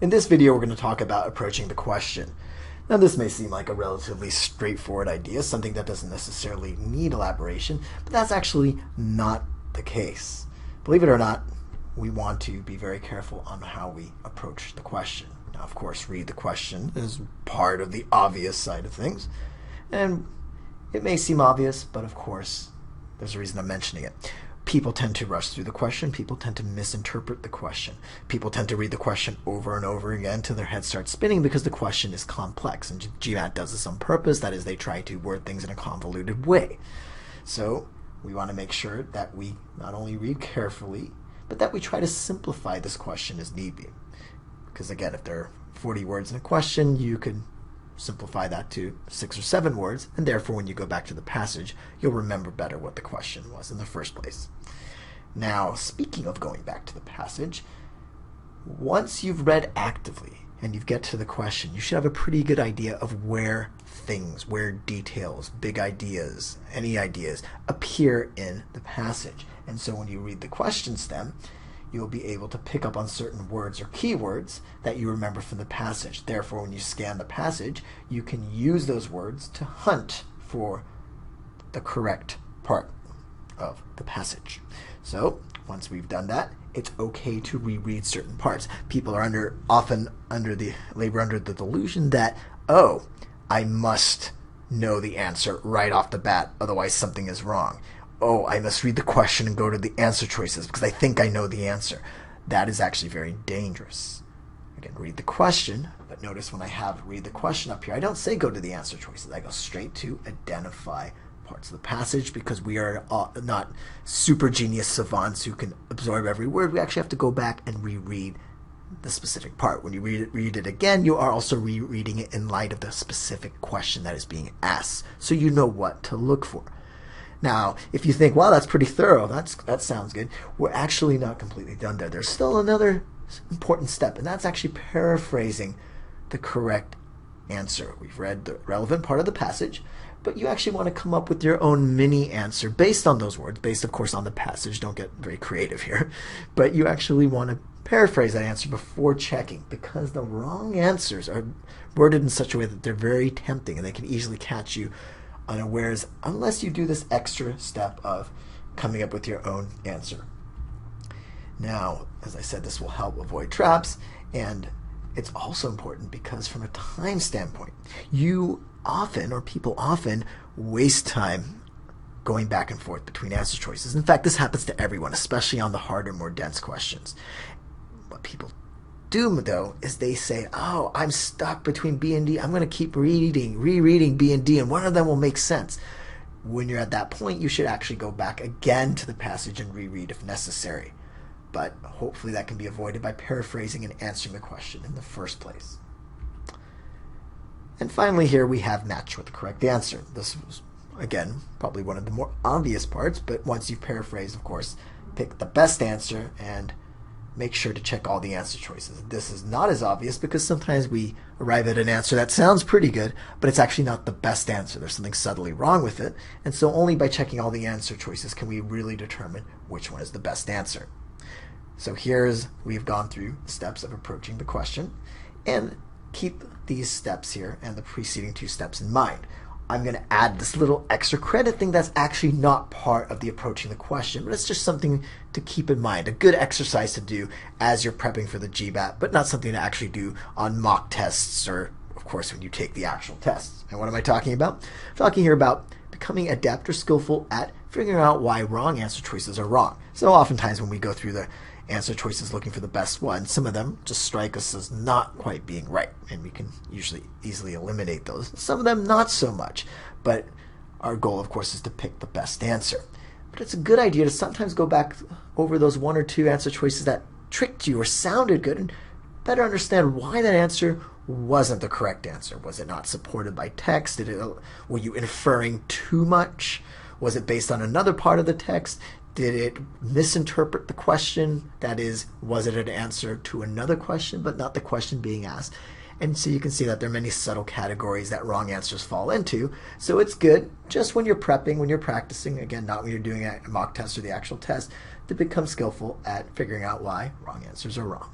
In this video, we're going to talk about approaching the question. Now, this may seem like a relatively straightforward idea, something that doesn't necessarily need elaboration, but that's actually not the case. Believe it or not, we want to be very careful on how we approach the question. Now, of course, read the question is part of the obvious side of things, and it may seem obvious, but of course, there's a reason I'm mentioning it. People tend to rush through the question. People tend to misinterpret the question. People tend to read the question over and over again until their head starts spinning because the question is complex. And GMAT does this on purpose. That is, they try to word things in a convoluted way. So we want to make sure that we not only read carefully, but that we try to simplify this question as need be. Because again, if there are 40 words in a question, you could simplify that to 6 or 7 words, and therefore when you go back to the passage, you'll remember better what the question was in the first place. Now, speaking of going back to the passage, once you've read actively and you get to the question, you should have a pretty good idea of where things, where details, big ideas, any ideas appear in the passage. And so when you read the question stem, you'll be able to pick up on certain words or keywords that you remember from the passage. Therefore, when you scan the passage, you can use those words to hunt for the correct part of the passage. So, once we've done that, it's okay to reread certain parts. People are often under the delusion that, oh, I must know the answer right off the bat, otherwise something is wrong. Oh, I must read the question and go to the answer choices because I think I know the answer. That is actually very dangerous. Again, read the question, but notice when I have read the question up here, I don't say go to the answer choices. I go straight to identify parts of the passage because we are not super genius savants who can absorb every word. We actually have to go back and reread the specific part. When you read it again, you are also rereading it in light of the specific question that is being asked, so you know what to look for. Now, if you think, wow, that's pretty thorough, that sounds good, we're actually not completely done there. There's still another important step, and that's actually paraphrasing the correct answer. We've read the relevant part of the passage, but you actually want to come up with your own mini answer based on those words, based, of course, on the passage. Don't get very creative here. But you actually want to paraphrase that answer before checking, because the wrong answers are worded in such a way that they're very tempting, and they can easily catch you unawares unless you do this extra step of coming up with your own answer. Now, as I said, this will help avoid traps, and it's also important because from a time standpoint, you often, or people often, waste time going back and forth between answer choices. In fact, this happens to everyone, especially on the harder, more dense questions. What people do, though, is they say, oh, I'm stuck between B and D. I'm going to keep rereading B and D, and one of them will make sense. When you're at that point, you should actually go back again to the passage and reread if necessary. But hopefully that can be avoided by paraphrasing and answering the question in the first place. And finally here we have match with the correct answer. This was, again, probably one of the more obvious parts, but once you've paraphrased, of course, pick the best answer and make sure to check all the answer choices. This is not as obvious because sometimes we arrive at an answer that sounds pretty good, but it's actually not the best answer. There's something subtly wrong with it, and so only by checking all the answer choices can we really determine which one is the best answer. So we've gone through the steps of approaching the question, and keep these steps here and the preceding 2 steps in mind. I'm going to add this little extra credit thing that's actually not part of the approaching the question, but it's just something to keep in mind, a good exercise to do as you're prepping for the GMAT, but not something to actually do on mock tests or, of course, when you take the actual tests. And what am I talking about? I'm talking here about becoming adept or skillful at figuring out why wrong answer choices are wrong. So oftentimes when we go through the answer choices looking for the best one, some of them just strike us as not quite being right, and we can usually easily eliminate those. Some of them not so much, but our goal, of course, is to pick the best answer. But it's a good idea to sometimes go back over those 1 or 2 answer choices that tricked you or sounded good and better understand why that answer wasn't the correct answer. Was it not supported by text? Were you inferring too much? Was it based on another part of the text? Did it misinterpret the question? That is, was it an answer to another question, but not the question being asked? And so you can see that there are many subtle categories that wrong answers fall into. So it's good just when you're prepping, when you're practicing, again, not when you're doing a mock test or the actual test, to become skillful at figuring out why wrong answers are wrong.